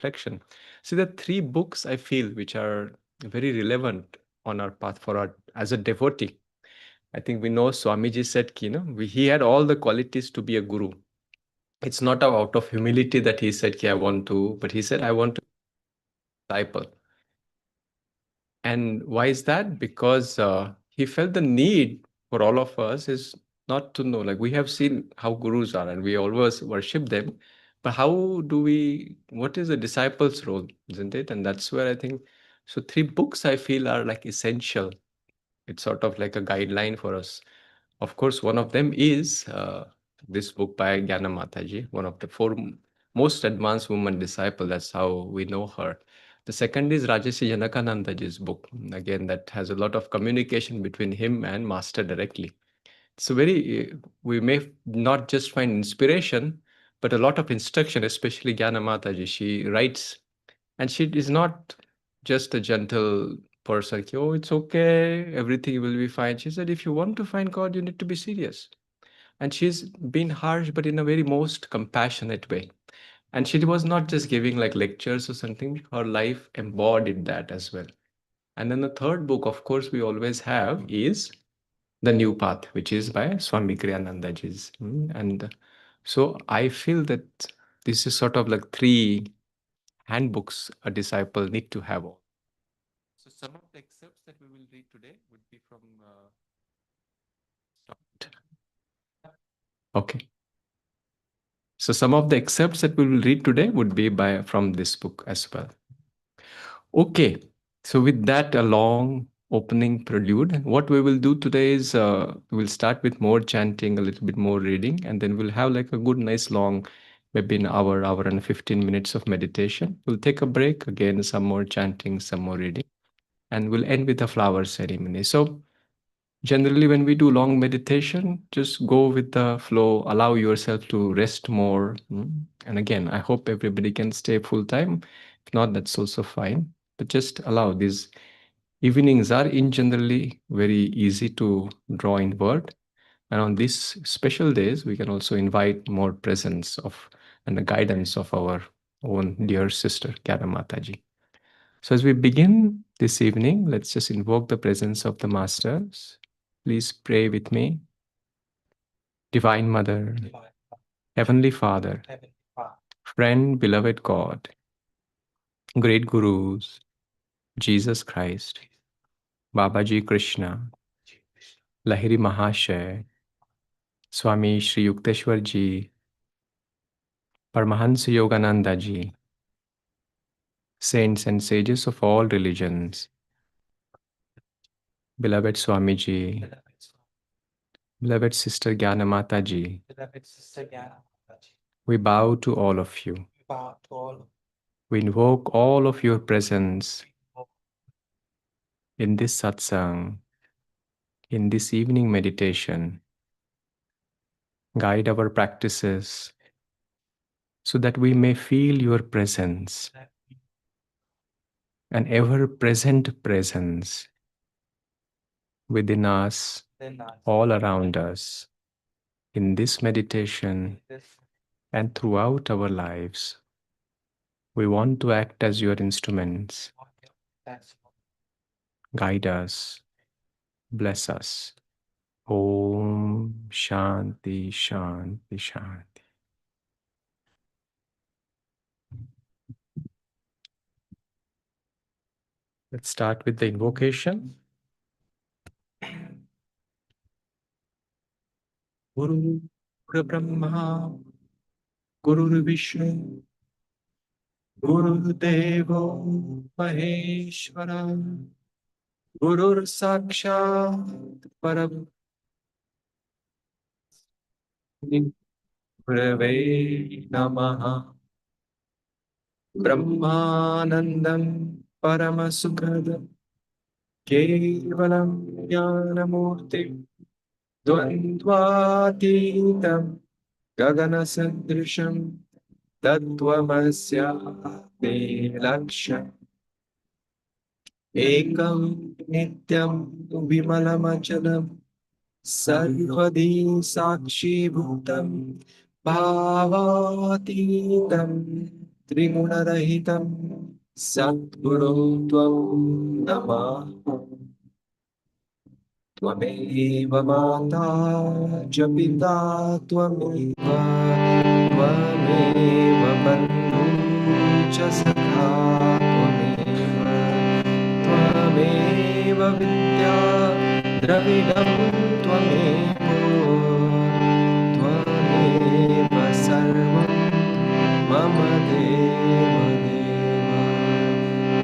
reflection. See, the three books I feel which are very relevant on our path for our as a devotee. I think we know Swamiji said, he had all the qualities to be a guru. It's not out of humility that he said, I want to, but he said, I want to be a disciple. And why is that? Because he felt the need for all of us is not to know, like we have seen how gurus are and we always worship them. But how do we, what is the disciple's role, isn't it? And that's where I think, so three books I feel are like essential. It's sort of like a guideline for us. Of course, one of them is this book by Gyanmata ji, one of the four most advanced woman disciple. That's how we know her. The second is Rajarshi Janakananda ji's book. Again, that has a lot of communication between him and Master directly. So we may not just find inspiration, but a lot of instruction, especially Gyanmata ji. She writes, and she is not just a gentle person. Oh, it's okay, everything will be fine. She said, if you want to find God, you need to be serious. And she's been harsh, but in a very most compassionate way. And she was not just giving like lectures or something, her life embodied that as well. And then the third book, of course, we always have is The New Path, which is by Swami Kriyanandaji's. And so I feel that this is sort of like three handbooks a disciple need to have. So some of the excerpts that we will read today would be from. Okay. So some of the excerpts that we will read today would be by from this book as well. Okay. So with that, a long opening prelude. What we will do today is we'll start with more chanting, a little bit more reading, and then we'll have like a good, nice, long, maybe an hour and 15 minutes of meditation. We'll take a break again, some more chanting, some more reading, and we'll end with a flower ceremony. So generally, when we do long meditation, just go with the flow, allow yourself to rest more. And again, I hope everybody can stay full time. If not, that's also fine. But just allow these evenings are in generally very easy to draw inward. And on these special days, we can also invite more presence of and the guidance of our own dear sister, Kyara Mataji. So as we begin this evening, let's just invoke the presence of the masters. Please pray with me. Divine Mother, Heavenly Father, friend, beloved God, great Gurus, Jesus Christ, Babaji Krishna, Lahiri Mahashay, Swami Sri Yukteswar Ji, Paramahansa Yogananda Ji, saints and sages of all religions, beloved Swamiji, beloved Sister Gyanamata Ji, we bow to all of you. We invoke all of your presence in this satsang, in this evening meditation. Guide our practices so that we may feel your presence, an ever-present presence within us, all around us, in this meditation and throughout our lives. We want to act as your instruments. Guide us, bless us. Om Shanti Shanti Shanti. Let's start with the invocation. Guru Brahma, Guru Vishnu, Guru Devo Maheshwara, Guru Sakshat Param Gurave Namaha. Brahmanandam Paramasukadam Kevalam Jnanamurti Dvandvatitam Gagana Sadrisham Tattvamasya Laksham Ekam Nityam Vimalamachalam Sarvadi Sakshi Bhutam Bhavatitam त्रिगुणरहितं सद्गुरो त्वं नमः। त्वमेव माता च पिता त्वमेव त्वमेव बन्धु च सखा त्वमेव त्वमेव विद्या द्रविणं त्वमेव त्वमेव सर्वं मम देव देव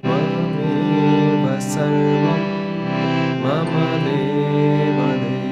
त्वमेव सर्वं मम देव देव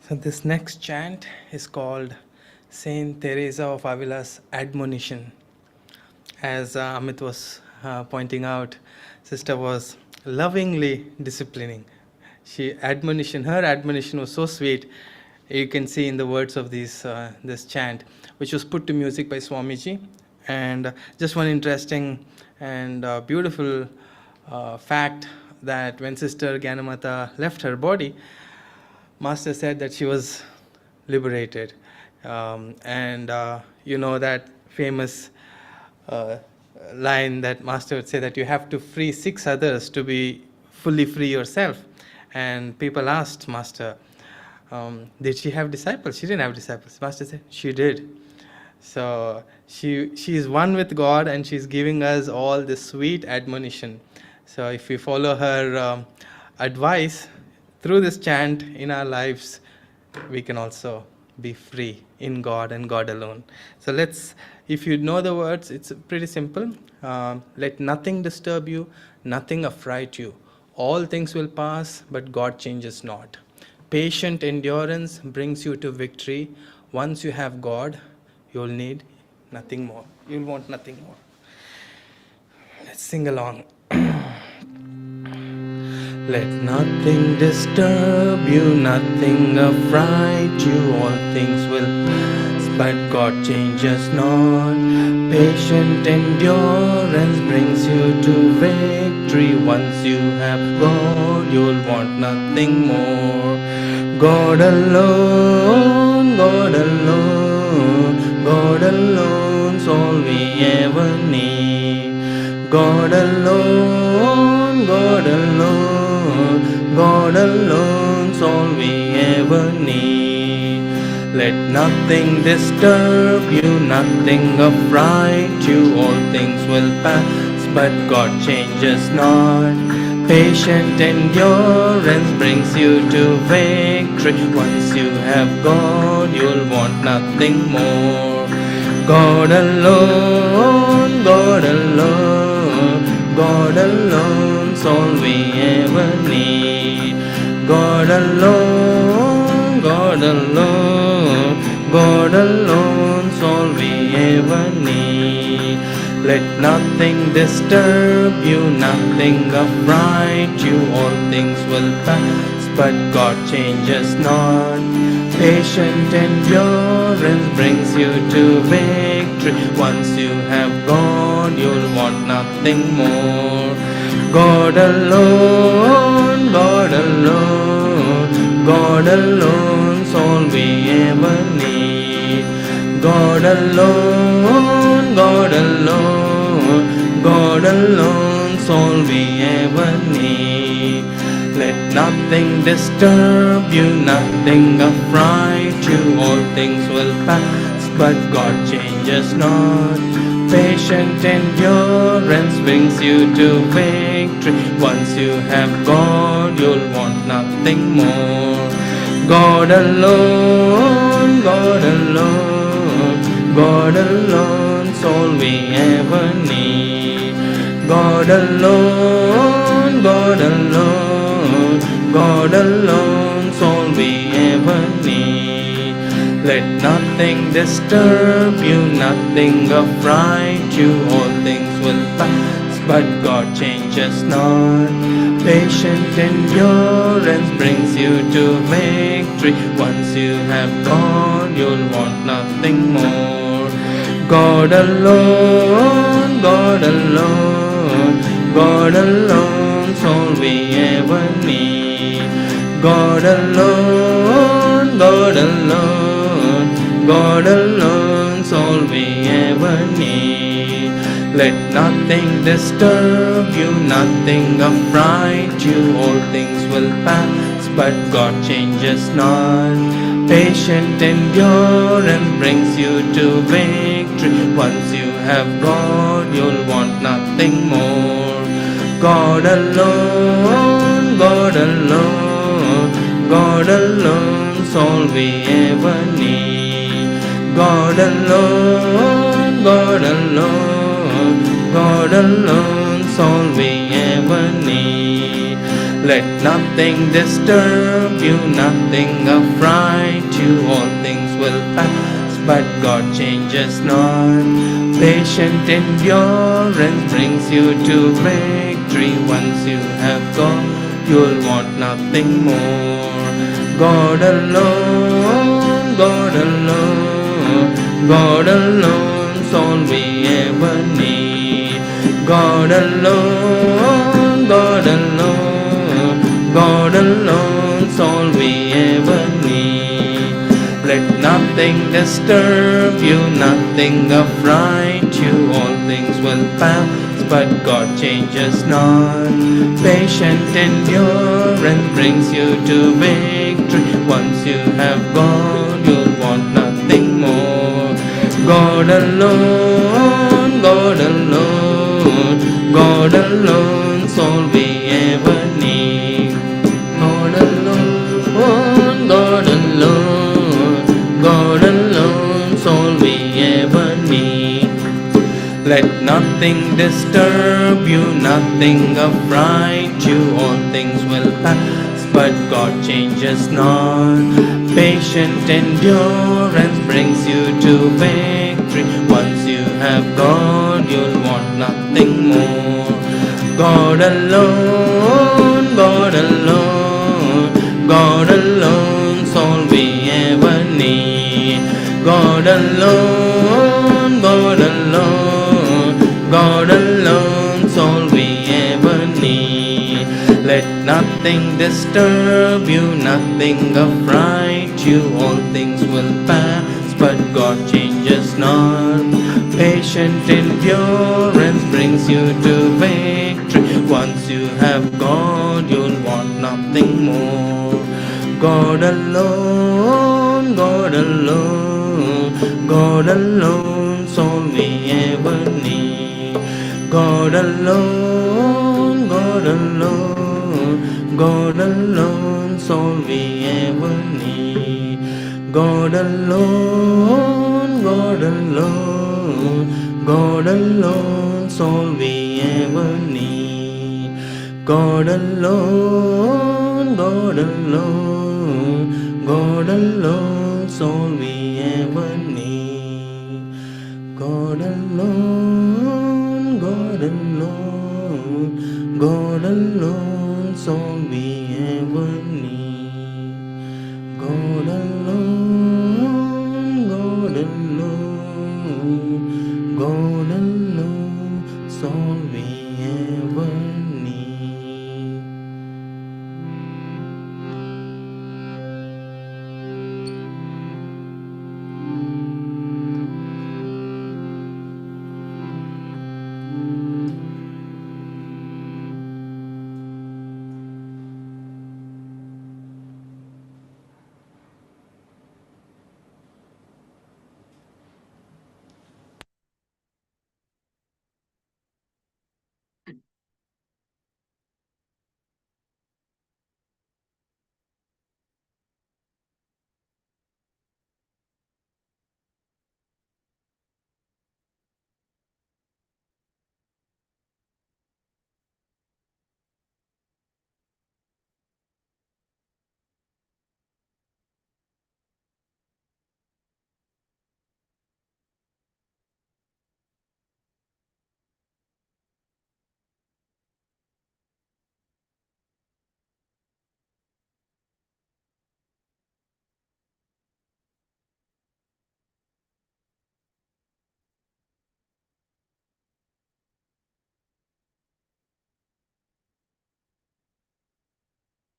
So this next chant is called Saint Teresa of Avila's Admonition. As Amit was pointing out, sister was lovingly disciplining. Her admonition was so sweet. You can see in the words of this chant, which was put to music by Swamiji. And just one interesting and beautiful fact that when Sister Gyanmata left her body, Master said that she was liberated. And you know that famous uh, line that Master would say that you have to free 6 others to be fully free yourself. And people asked Master, did she have disciples? She didn't have disciples. Master said, she did. So she is one with God, and she's giving us all this sweet admonition. So if we follow her advice through this chant in our lives, we can also be free in God and God alone. So if you know the words, it's pretty simple. Let nothing disturb you, nothing affright you. All things will pass, but God changes not. Patient endurance brings you to victory. Once you have God, you'll need nothing more. You'll want nothing more. Let's sing along. Let nothing disturb you, nothing affright you, all things will pass, but God changes not. Patient endurance brings you to victory. Once you have God, you'll want nothing more. God alone, God alone, God alone's all we ever need. God alone, God alone, God alone's all we ever need. Let nothing disturb you, nothing affright you, all things will pass, but God changes not. Patient endurance brings you to victory. Once you have God, you'll want nothing more. God alone, God alone, God alone's all we ever need. God alone, God alone, God alone's all we ever need. Let nothing disturb you, nothing affright you, all things will pass, but God changes not. Patient endurance brings you to victory. Once you have God, you'll want nothing more. God alone, God alone, God alone's all we ever need. God alone, God alone, God alone's all we ever need. Let nothing disturb you, nothing affright you, all things will pass, but God changes not. Patient endurance brings you to victory. Once you have God, you'll want nothing more. God alone, God alone, God alone's all we ever need. God alone, God alone, God alone's all we ever need. Let nothing disturb you, nothing affright you, all things will pass, but God changes not. Patient endurance brings you to victory. Once you have God, you'll want nothing more. God alone, God alone, God alone's all we ever need. God alone, God alone, God alone's all we ever need. Let nothing disturb you, nothing affright you, all things will pass, but God changes not. Patient endurance brings you to victory. Once you have God, you'll want nothing more. God alone, God alone, God alone's all we ever need. God alone, God alone, God alone's all we ever need. Let nothing disturb you, nothing affright you, all things will pass, but God changes not. Patient endurance brings you to victory. Once you have gone, you'll want nothing more. God alone, God alone, God alone's all we ever need. God alone, God alone, God alone's all we ever need. Let nothing disturb you, nothing affright you, all things will pass, but God changes not. Patient endurance brings you to victory. Once you have gone, you'll want nothing more. God alone, God alone, God alone's all we ever need. God alone, God alone, God alone's all we ever need. Let nothing disturb you, nothing affright you, all things will pass, but God changes not. Patient endurance brings you to victory. Once you have gone, you'll want nothing more. God alone, God alone, God alone's all we ever need. God alone, God alone, God alone's all we ever need. Let nothing disturb you, nothing affright you, all things will pass, but God changes not. Patient endurance brings you to victory. Once you have gone, you'll want nothing more. God alone, God alone, God alone's all we ever need. God alone, God alone, God alone's all we ever need. God alone, God alone, God alone's all we ever need. God alone, God alone, God alone's all we ever need. God alone, God alone, God alone's all we ever need. God alone, God alone, God alone's all we ever need.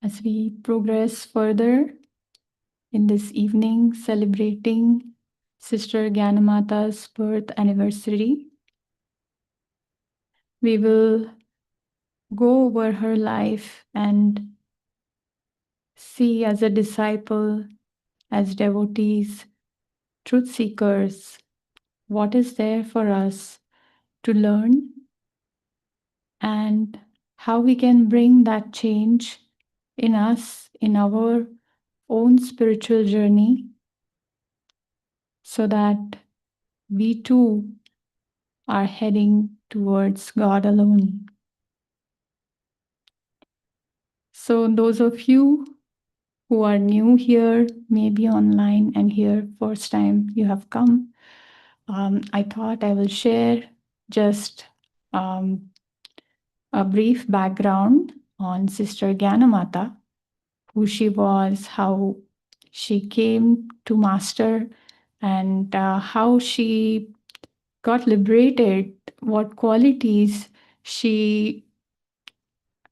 As we progress further in this evening celebrating Sister Gyanmata's birth anniversary, we will go over her life and see as a disciple, as devotees, truth seekers, what is there for us to learn and how we can bring that change in us, in our own spiritual journey, so that we too are heading towards God alone. So, those of you who are new here, maybe online and here first time you have come, I thought I will share just um, a brief background on Sister Gyanamata, who she was, how she came to master, and how she got liberated, what qualities she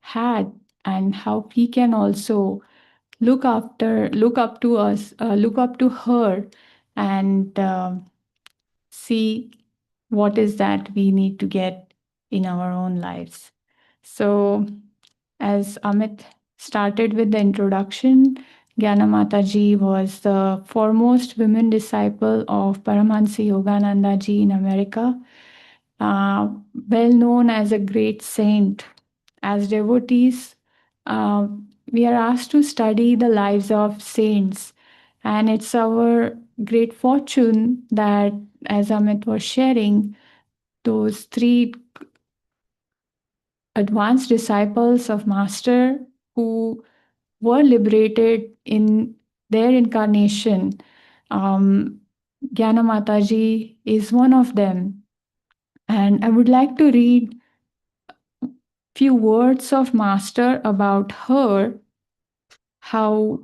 had, and how we can also look up to us, look up to her, and see what is that we need to get in our own lives. So, as Amit started with the introduction, Gyanamata Ji was the foremost women disciple of Paramahansa Yogananda Ji in America, uh, well known as a great saint. As devotees, uh, we are asked to study the lives of saints, and it's our great fortune that, as Amit was sharing, those three advanced disciples of Master who were liberated in their incarnation. Um, Gyana Mataji is one of them. And I would like to read few words of Master about her, how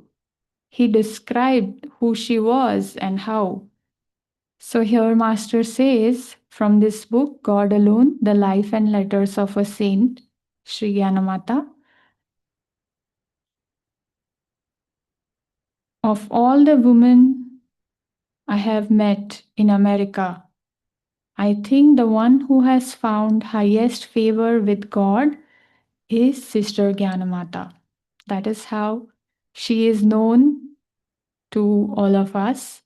he described who she was and how. So here Master says from this book, God Alone, The Life and Letters of a Saint, Sri Gyanamata, of all the women I have met in America, I think the one who has found highest favor with God is Sister Gyanamata. That is how she is known to all of us.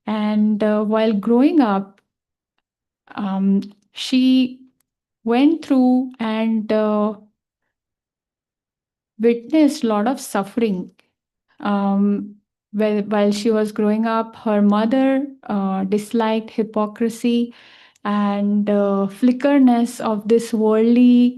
And while growing up, she went through and witnessed a lot of suffering. While she was growing up, her mother disliked hypocrisy and flickerness of this worldly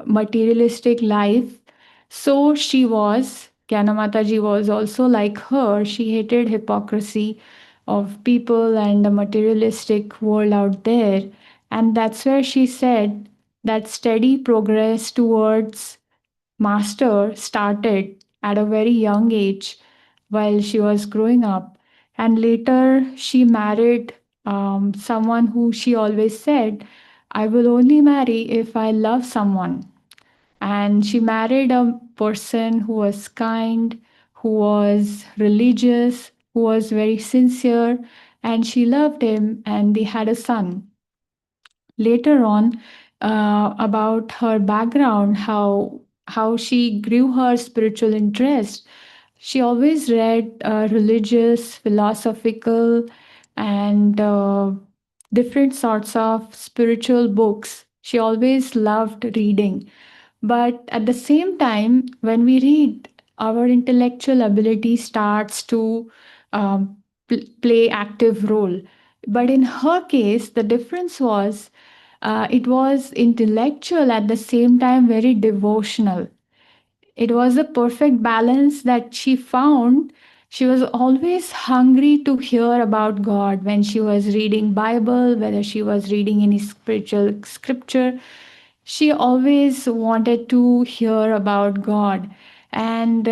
materialistic life. So she was, Gyanamataji was also like her. She hated hypocrisy of people and the materialistic world out there. And that's where she said that steady progress towards master started at a very young age while she was growing up. And later she married someone who she always said, I will only marry if I love someone. And she married a person who was kind, who was religious, who was very sincere, and she loved him, and they had a son. Later on, about her background, how she grew her spiritual interest. She always read religious, philosophical, and different sorts of spiritual books. She always loved reading. But at the same time, when we read, our intellectual ability starts to play active role. But in her case, the difference was it was intellectual at the same time very devotional. It was a perfect balance that she found. She was always hungry to hear about God when she was reading Bible, whether she was reading any spiritual scripture. She always wanted to hear about God. And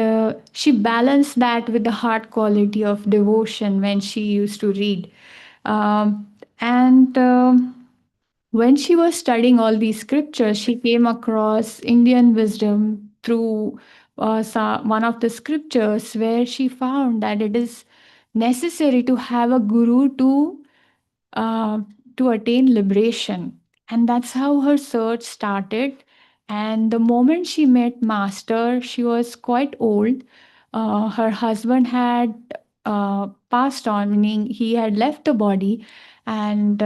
she balanced that with the heart quality of devotion when she used to read. And when she was studying all these scriptures, she came across Indian wisdom through one of the scriptures where she found that it is necessary to have a guru uh, to attain liberation. And that's how her search started. And the moment she met Master, she was quite old. Her husband had passed on, meaning he had left the body. And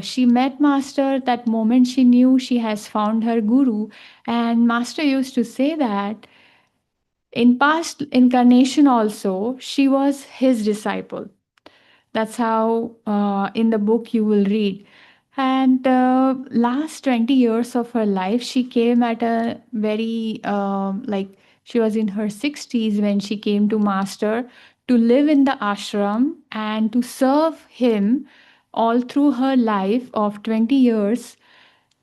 she met Master. That moment she knew she has found her guru. And Master used to say that in past incarnation also, she was his disciple. That's how in the book you will read. And last 20 years of her life, she came at a very, like, She was in her 60s when she came to Master to live in the ashram and to serve him all through her life of 20 years,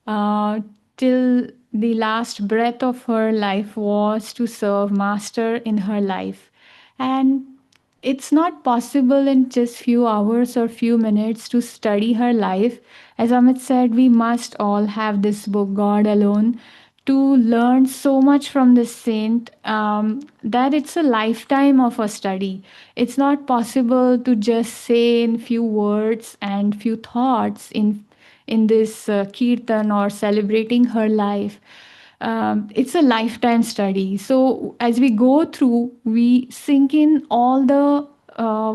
uh, till the last breath of her life was to serve Master in her life. And it's not possible in just few hours or few minutes to study her life. As Amit said, we must all have this book, God Alone, to learn so much from this saint, that it's a lifetime of a study. It's not possible to just say in few words and few thoughts in this kirtan or celebrating her life. It's a lifetime study. So as we go through, we sink in all the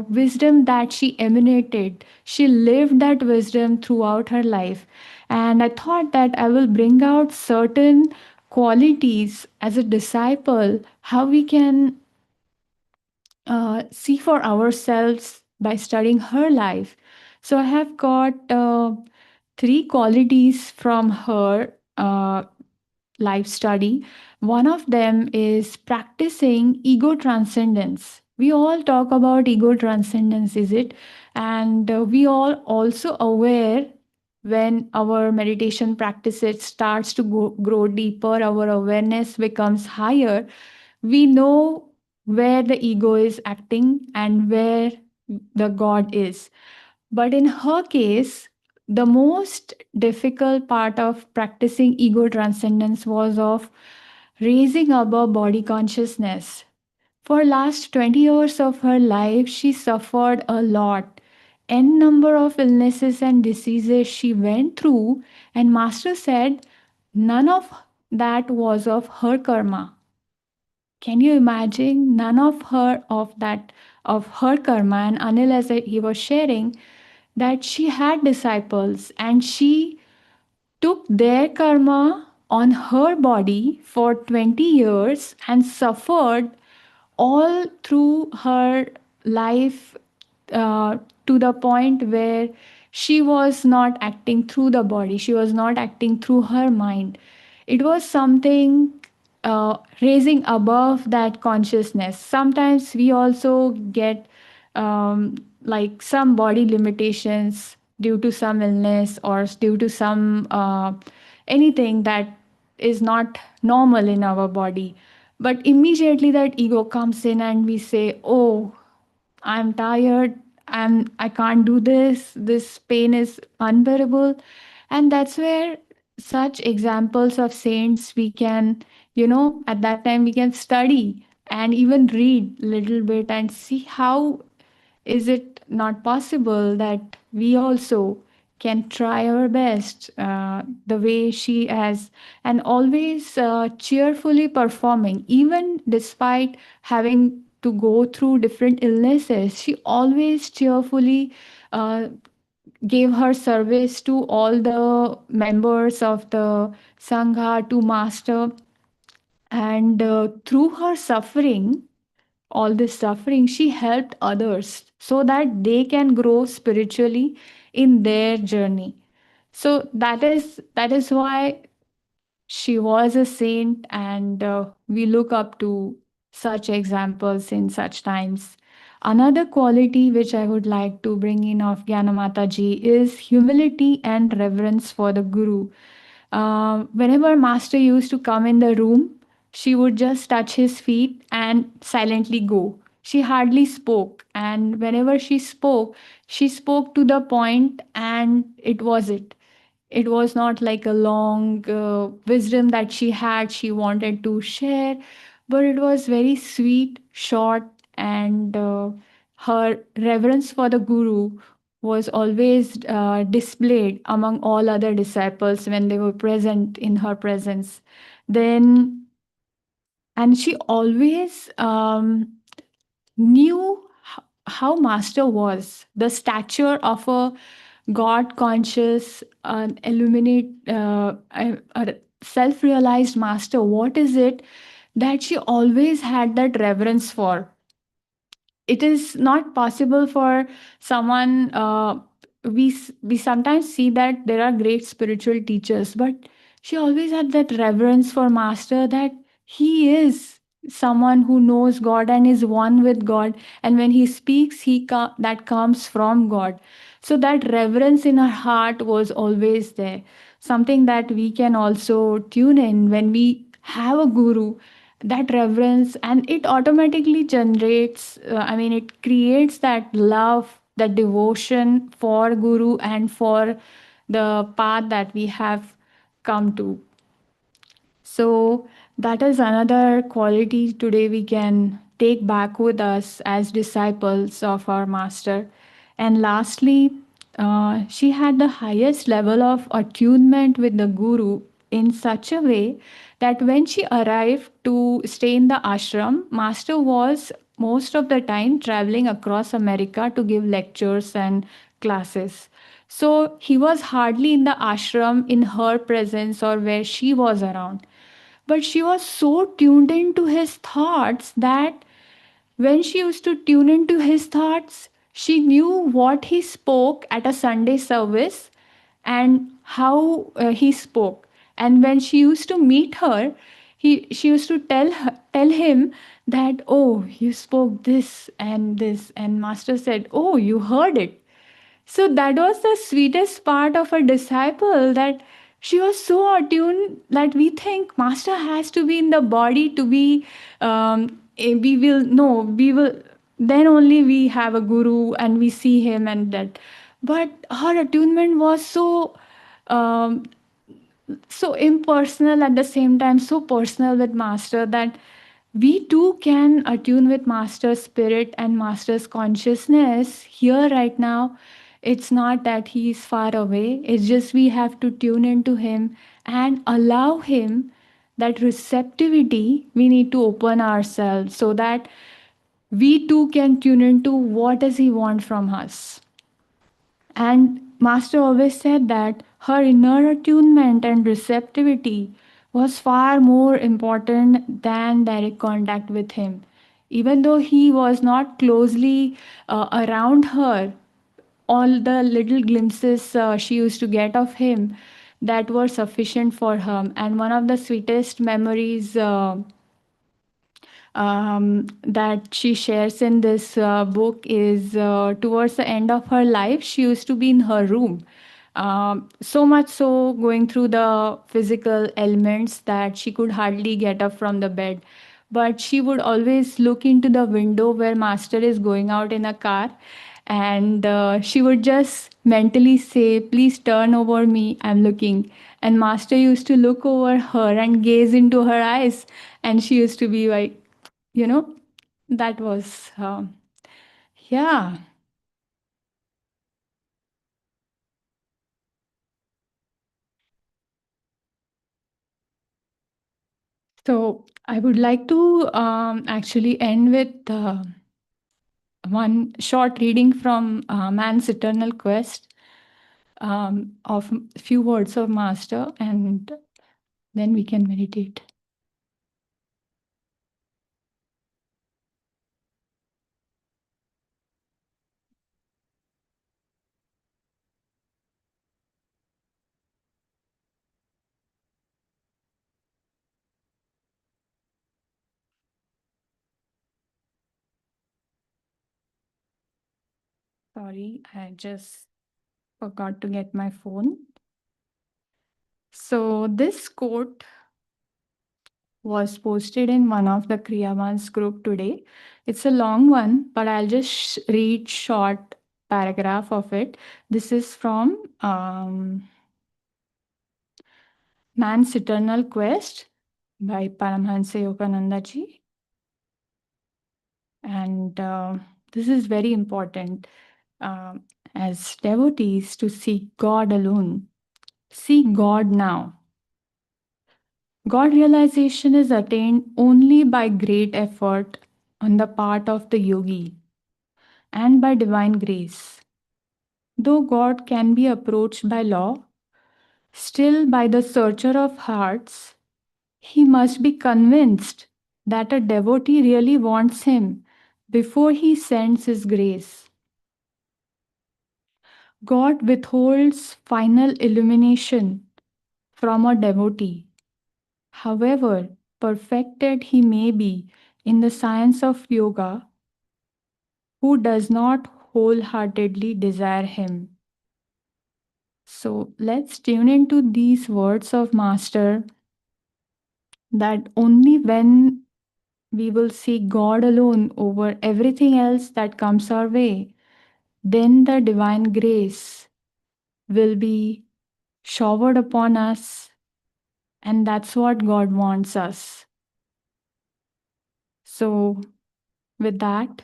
wisdom that she emanated. She lived that wisdom throughout her life. And I thought that I will bring out certain qualities as a disciple, how we can see for ourselves by studying her life. So I have got three qualities from her life study. One of them is practicing ego transcendence. We all talk about ego transcendence, is it? And we all also aware when our meditation practices starts to grow deeper, our awareness becomes higher. We know where the ego is acting and where the God is. But in her case, the most difficult part of practicing ego transcendence was of raising above body consciousness. For last 20 years of her life, she suffered a lot. N number of illnesses and diseases she went through, and Master said none of that was of her karma. Can you imagine? None of her karma. And Anil, as he was sharing, that she had disciples and she took their karma on her body for 20 years and suffered all through her life, uh, to the point where she was not acting through the body, she was not acting through her mind. It was something raising above that consciousness. Sometimes we also get like some body limitations due to some illness or due to some anything that is not normal in our body. But immediately that ego comes in and we say, oh, I'm tired, I can't do this pain is unbearable. And that's where such examples of saints we can, at that time we can study and even read little bit and see how is it not possible that we also can try our best, the way she has, and always cheerfully performing, even despite having to go through different illnesses? She always cheerfully uh, gave her service to all the members of the Sangha, to Master. And through her suffering, all this suffering, she helped others so that they can grow spiritually in their journey. So that is why she was a saint, and we look up to such examples in such times. Another quality which I would like to bring in of Gyanamata ji is humility and reverence for the Guru. Whenever Master used to come in the room, she would just touch his feet and silently go. She hardly spoke, and whenever she spoke to the point, and it was it. It was not like a long wisdom that she had, she wanted to share, but it was very sweet, short, and her reverence for the Guru was always displayed among all other disciples when they were present in her presence. Then, and she always knew how Master was, the stature of a God conscious, illuminate, a self realized Master. What is it that she always had that reverence for? It is not possible for someone. We sometimes see that there are great spiritual teachers, but she always had that reverence for Master, that he is. someone who knows God and is one with God, and when he speaks, that comes from God. So that reverence in our heart was always there, something that we can also tune in when we have a guru. That reverence, and it automatically generates, it creates that love, that devotion for guru and for the path that we have come to. So that is another quality today we can take back with us as disciples of our master. And lastly, she had the highest level of attunement with the guru in such a way that when she arrived to stay in the ashram, master was most of the time traveling across America to give lectures and classes. So he was hardly in the ashram in her presence or where she was around. But she was so tuned into his thoughts that when she used to tune into his thoughts, she knew what he spoke at a Sunday service and how he spoke. And when she used to meet her, she used to tell him that, oh, you spoke this, and Master said, oh, you heard it. So that was the sweetest part of a disciple, that she was so attuned that we think master has to be in the body to be we will no we will then only we have a guru and we see him and that. But her attunement was um, so impersonal, at the same time so personal with master, that we too can attune with master's spirit and master's consciousness here right now. It's not that he is far away, it's just we have to tune into him and allow him that receptivity. We need to open ourselves so that we too can tune into what does he want from us. And Master always said that her inner attunement and receptivity was far more important than direct contact with him. Even though he was not closely around her, all the little glimpses she used to get of him, that were sufficient for her. And one of the sweetest memories that she shares in this book is towards the end of her life, she used to be in her room. So much so, going through the physical ailments that she could hardly get up from the bed. But she would always look into the window where Master is going out in a car, and she would just mentally say, please turn over me, I'm looking. And Master used to look over her and gaze into her eyes, and she used to be like, you know, that was yeah. So I would like to actually end with one short reading from Man's Eternal Quest, of a few words of Master, and then we can meditate. Sorry, I just forgot to get my phone. So this quote was posted in one of the Kriyamans group today. It's a long one, but I'll just read short paragraph of it. This is from Man's Eternal Quest by Paramahansa Yogananda ji. And this is very important as devotees to seek God alone. Seek God now. God realization is attained only by great effort on the part of the yogi and by divine grace. Though God can be approached by law, still by the searcher of hearts, he must be convinced that a devotee really wants him before he sends his grace. God withholds final illumination from a devotee. However, perfected he may be in the science of yoga, who does not wholeheartedly desire him. So let's tune into these words of Master, that only when we will see God alone over everything else that comes our way, then the divine grace will be showered upon us, and that's what God wants us. So, with that,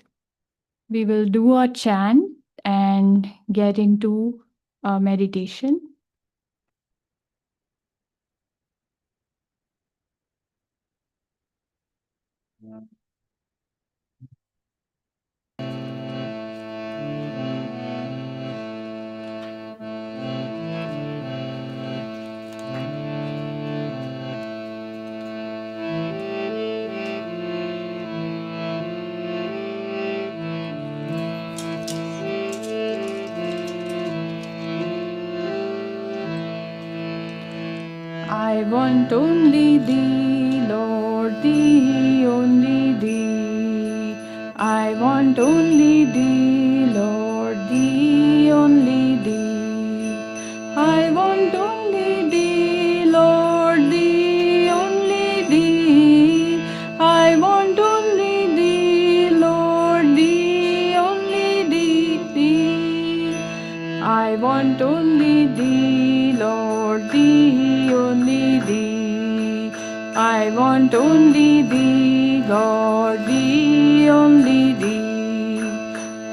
we will do a chant and get into a meditation. I want only thee, Lord, thee, only thee. I want only thee, Lord, thee, only thee. I want only thee, Lord, thee, only thee. I want only thee, Lord, thee, only thee. I want only thee, Lord, thee, only thee. I want only thee, God, thee, only thee.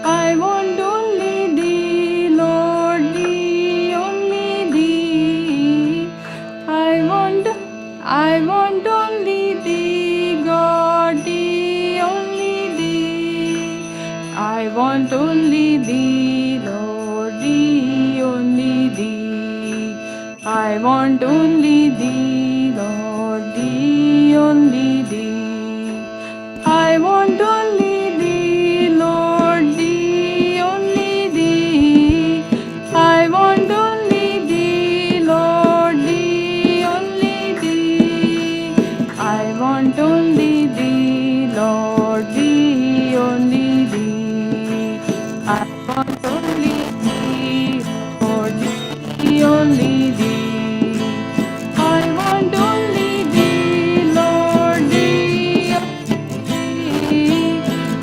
I want only thee, Lord, thee, only thee. I want only thee, God, thee, only thee. I want only thee, Lord, thee, only thee. I want only thee, Lord, thee, only thee. I want only thee, Lord, thee, only thee. I want only thee, Lord, thee, only thee. I want only thee, Lord, thee, only thee. I want only thee, Lord, thee, only thee. I want only thee, Lord, thee,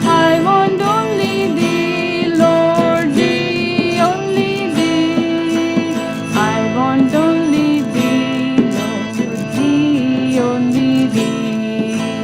I want only thee, Lord, thee, only thee. I want only thee, Lord, thee, only thee.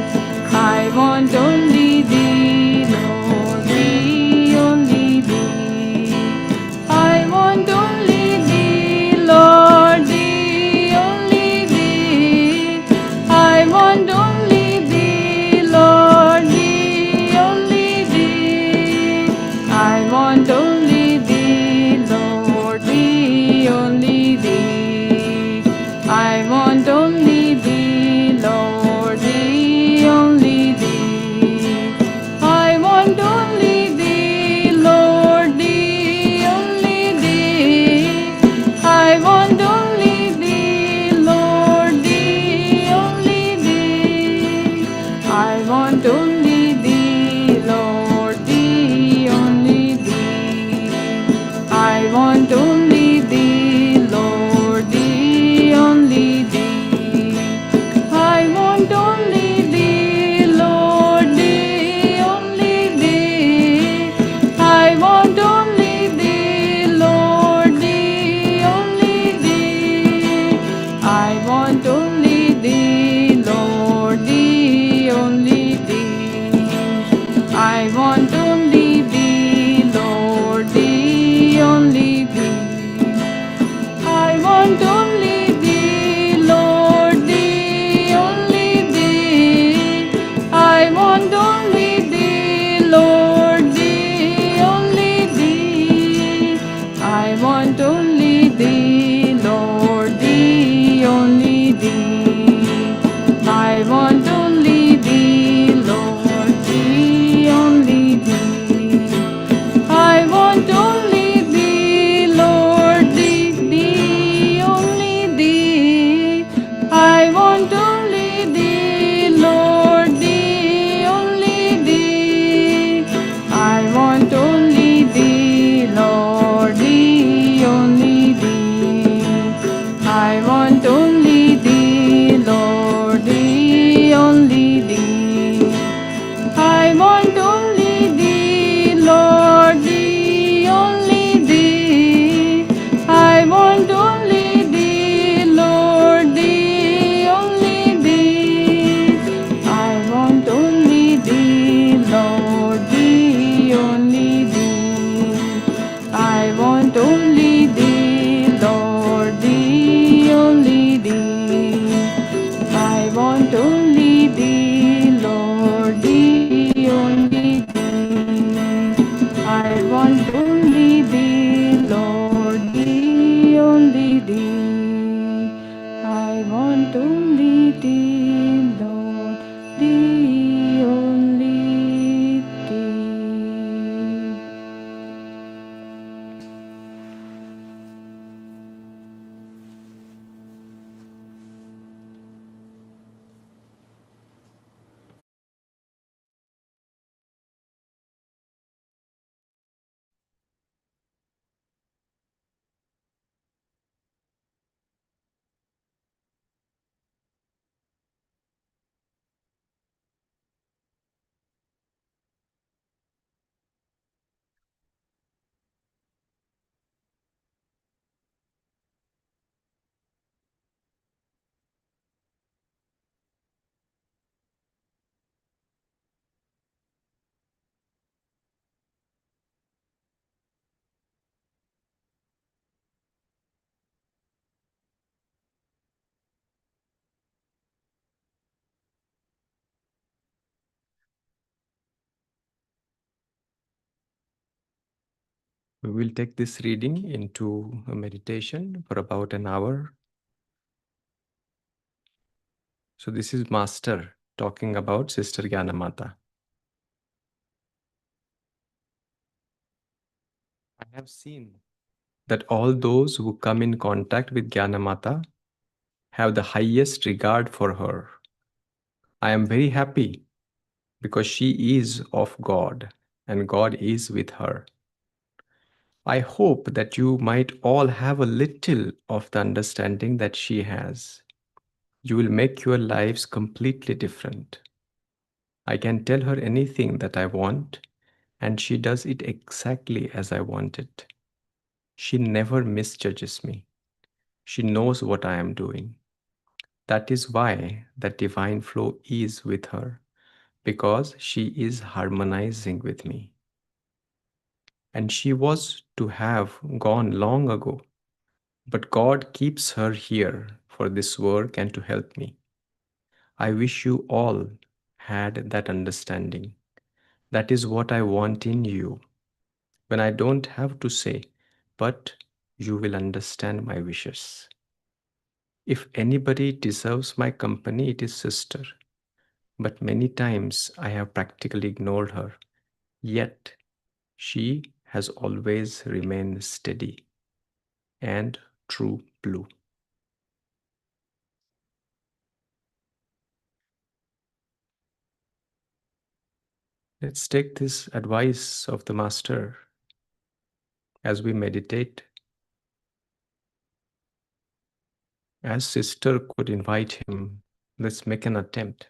want only thee, Lord, thee, only thee. I want only thee, Lord, thee, only thee. I want only thee, Lord, thee, only thee. We will take this reading into a meditation for about an hour. So this is Master talking about Sister Gyanamata. I have seen that all those who come in contact with Gyanamata have the highest regard for her. I am very happy because she is of God and God is with her. I hope that you might all have a little of the understanding that she has. You will make your lives completely different. I can tell her anything that I want, and she does it exactly as I want it. She never misjudges me. She knows what I am doing. That is why that divine flow is with her, because she is harmonizing with me. And she was to have gone long ago, but God keeps her here for this work and to help me. I wish you all had that understanding. That is what I want in you. When I don't have to say, but you will understand my wishes. If anybody deserves my company, it is sister. But many times I have practically ignored her. Yet she has always remained steady and true blue. Let's take this advice of the Master as we meditate. As sister could invite him, let's make an attempt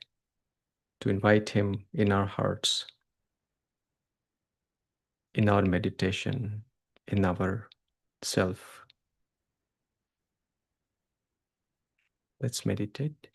to invite him in our hearts, in our meditation, in our self. Let's meditate.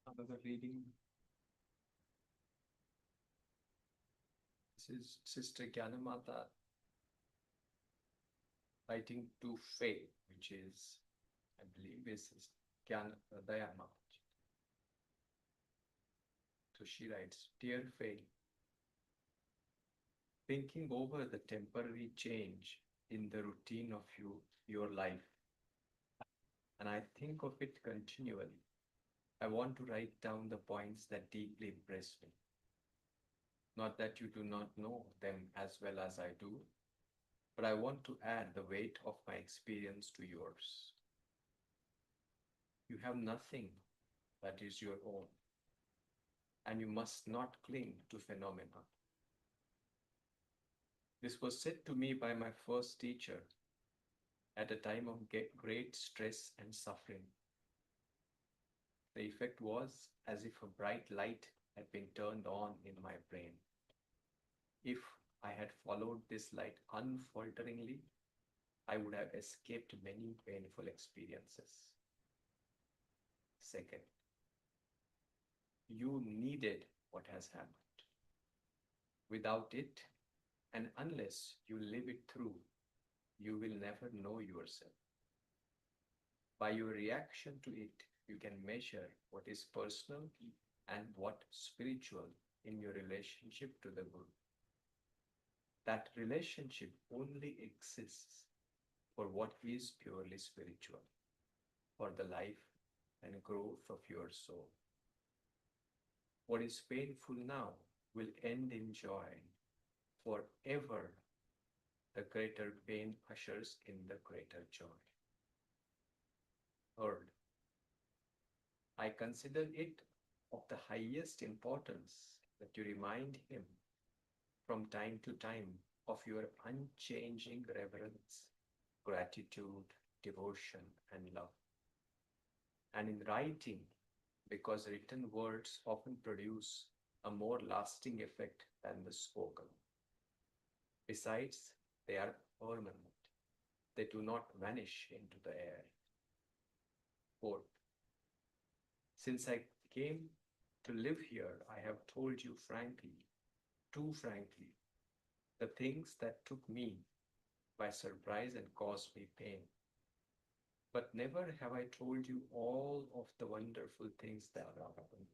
Another reading. This is Sister Gyanmata writing to Faye, which is, I believe, is Gyan Dayama. So she writes, Dear Faye, thinking over the temporary change in the routine of your life, and I think of it continually. I want to write down the points that deeply impress me. Not that you do not know them as well as I do, but I want to add the weight of my experience to yours. You have nothing that is your own, and you must not cling to phenomena. This was said to me by my first teacher at a time of great stress and suffering. The effect was as if a bright light had been turned on in my brain. If I had followed this light unfalteringly, I would have escaped many painful experiences. Second, you needed what has happened. Without it, and unless you live it through, you will never know yourself. By your reaction to it, you can measure what is personal and what spiritual in your relationship to the Guru. That relationship only exists for what is purely spiritual, for the life and growth of your soul. What is painful now will end in joy. Forever, the greater pain ushers in the greater joy. Third, I consider it of the highest importance that you remind him from time to time of your unchanging reverence, gratitude, devotion, and love. And in writing, because written words often produce a more lasting effect than the spoken. Besides, they are permanent. They do not vanish into the air. Fourth, since I came to live here, I have told you frankly, too frankly, the things that took me by surprise and caused me pain. But never have I told you all of the wonderful things that have happened.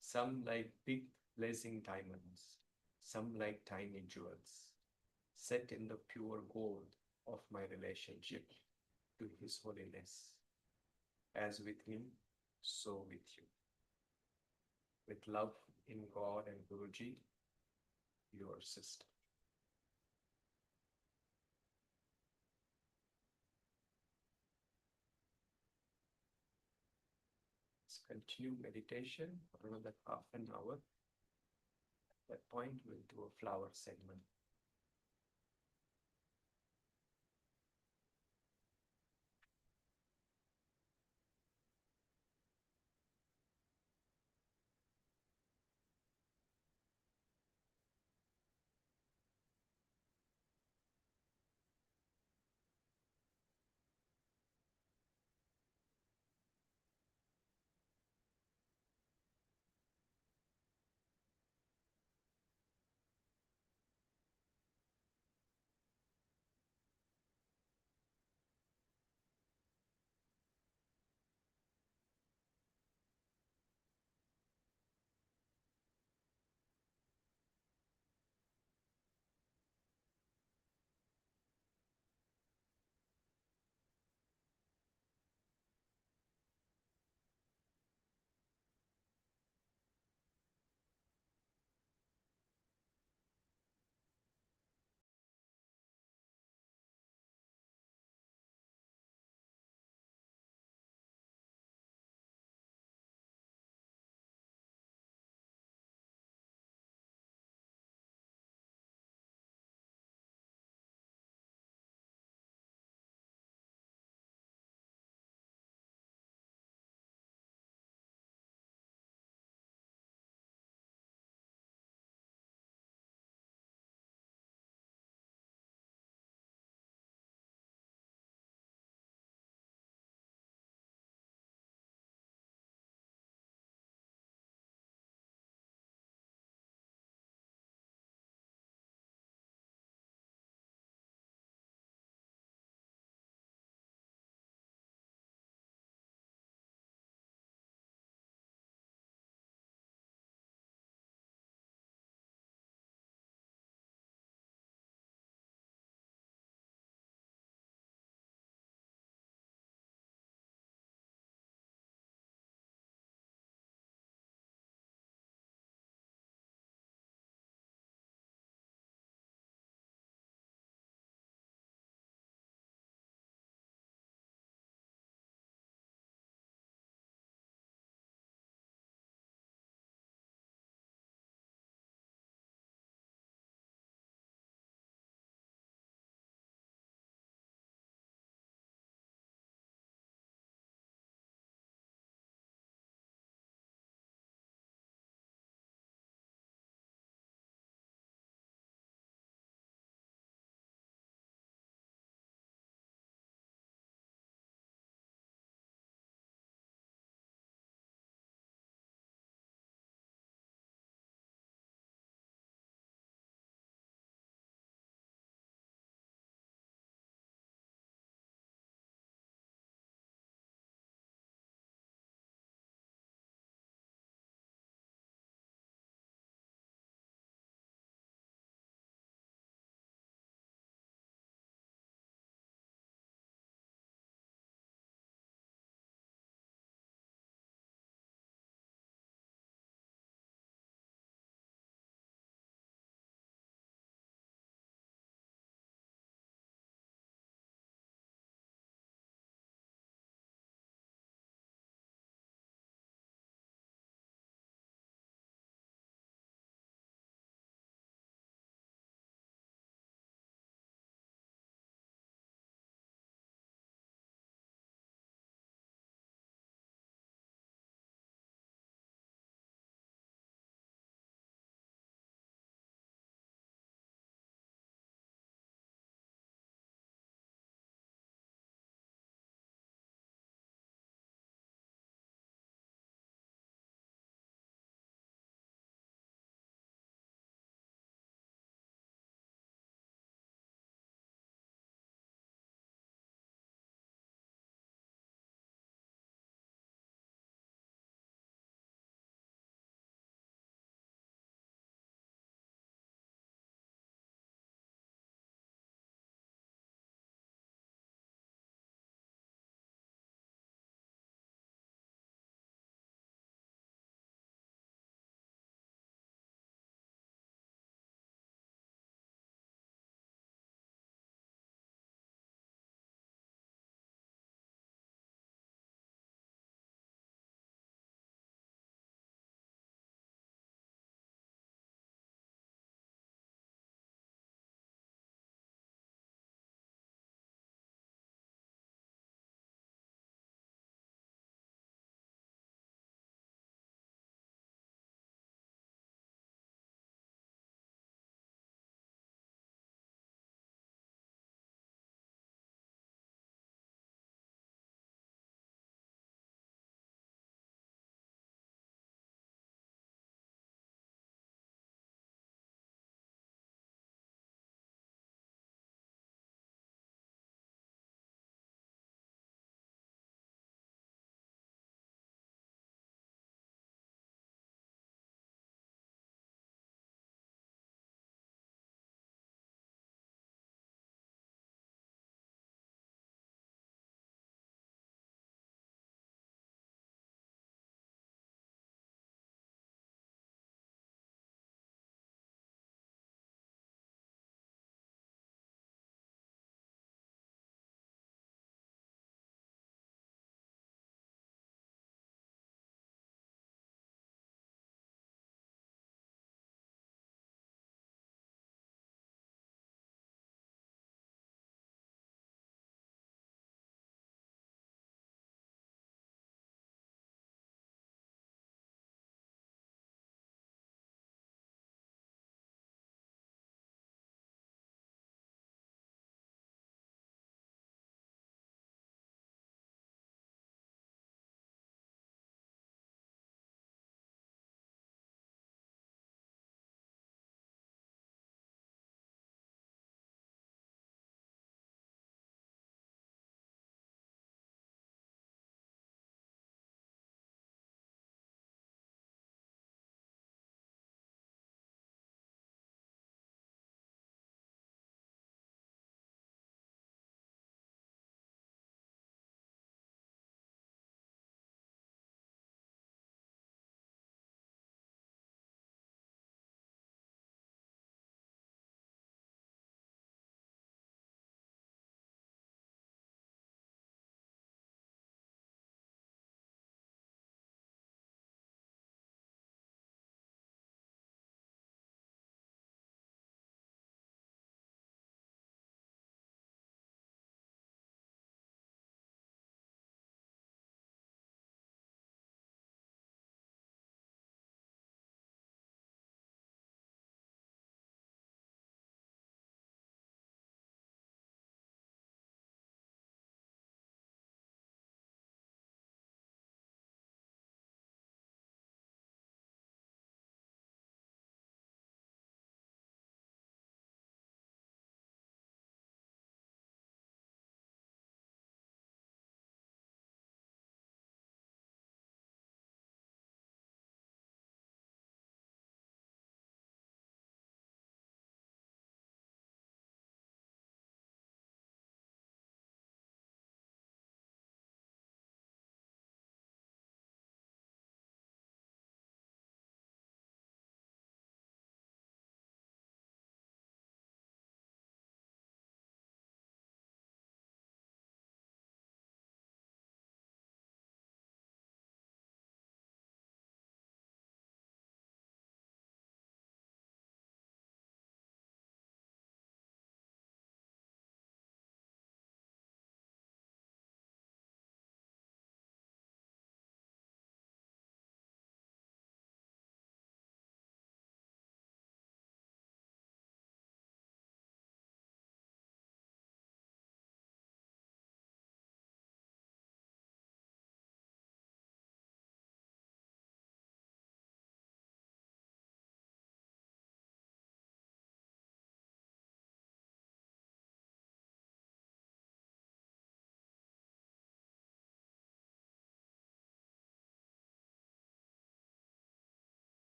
Some like big blazing diamonds, some like tiny jewels, set in the pure gold of my relationship to His Holiness. As with me, so with you. With love in God and Guruji, your sister. Let's continue meditation for another half an hour. that point you into a flower segment.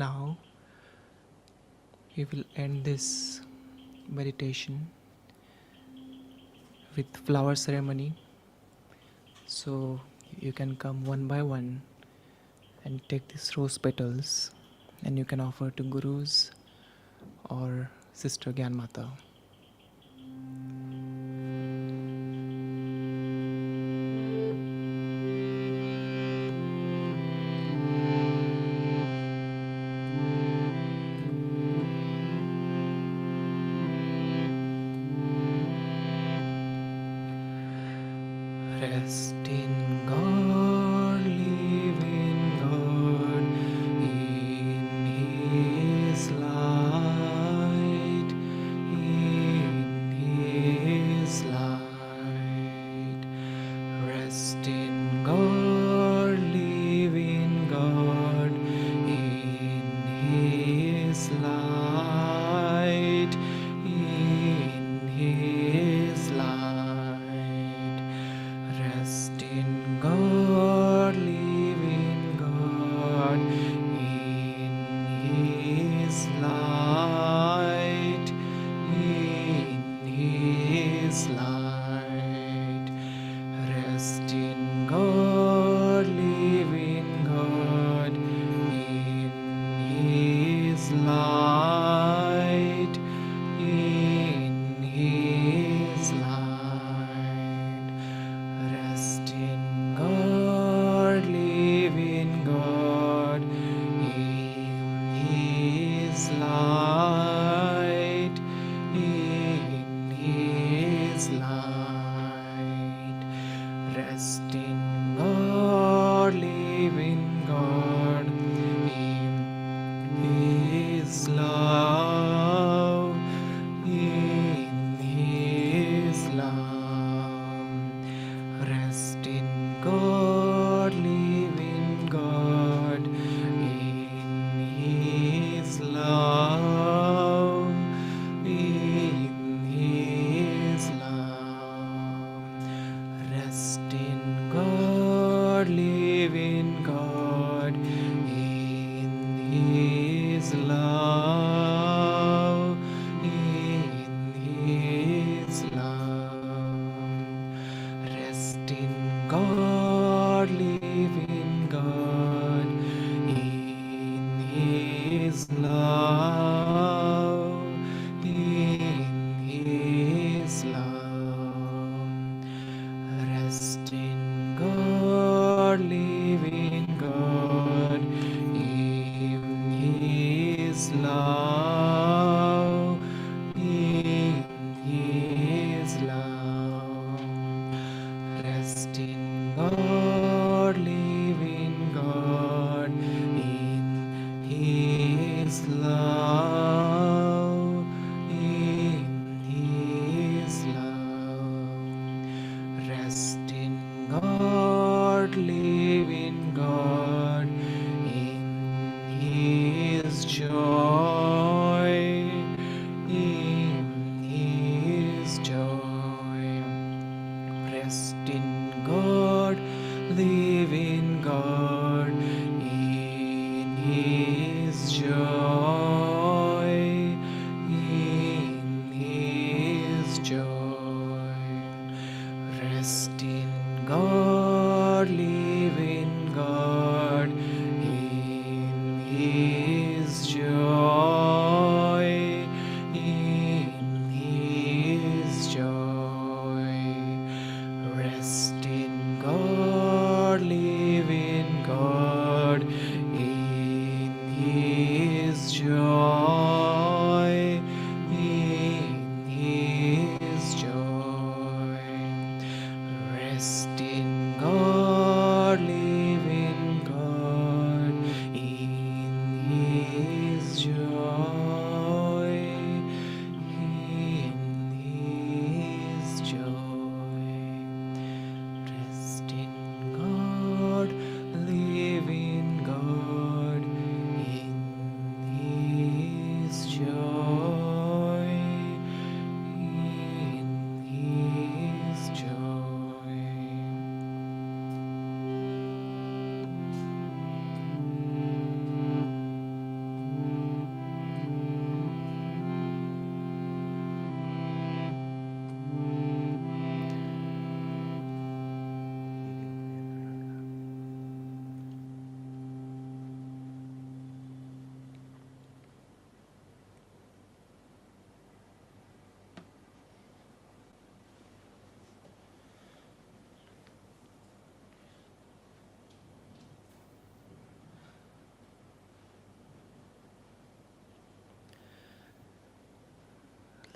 Now we will end this meditation with flower ceremony. So you can come one by one and take these rose petals and you can offer to gurus or Sister Gyanmata. Rest in God, live in God, in His light, in His light. Rest in God, live in God, in His light, in His light. Rest in God, live in God, in His light, in His light. Rest in God, live in God, in His light, in His light. Rest in God, live in God, in His light, in His light. Rest in God, live in God, in His love, in His love. Rest in God, live in God, in His love, in His love. Rest in God, live in God, in His love, in His love. Rest in God, live in God, in His love, in His love. Rest in God, live in God, in His love.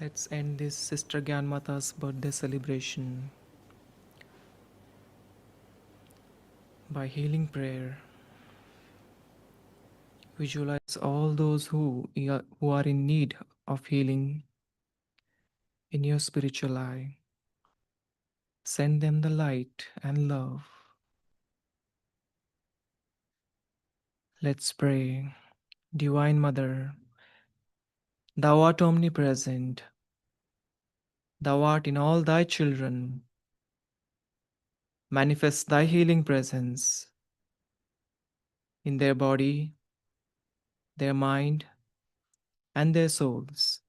Let's end this Sister Gyanmata's birthday celebration by healing prayer. Visualize all those who are in need of healing in your spiritual eye. Send them the light and love. Let's pray. Divine Mother, thou art omnipresent. Thou art in all thy children. Manifest thy healing presence in their body, their mind, and their souls.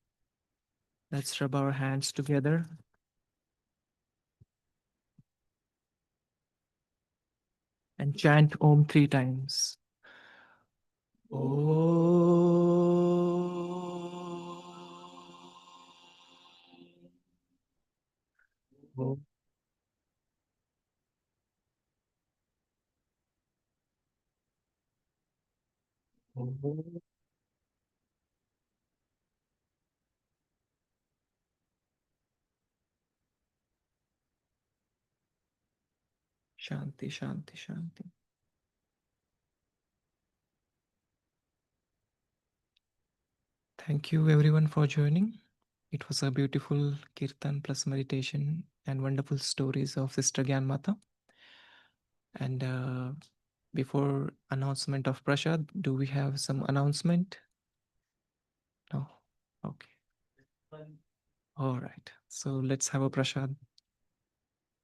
Let's rub our hands together and chant Om 3 times. Om. Om. Shanti, Shanti, Shanti. Thank you everyone for joining. It was a beautiful kirtan plus meditation and wonderful stories of Sister Gyanmata. And before announcement of Prashad, do we have some announcement? No. Okay. All right. So let's have a Prashad.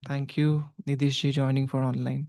Thank you, Nidishji, joining for online.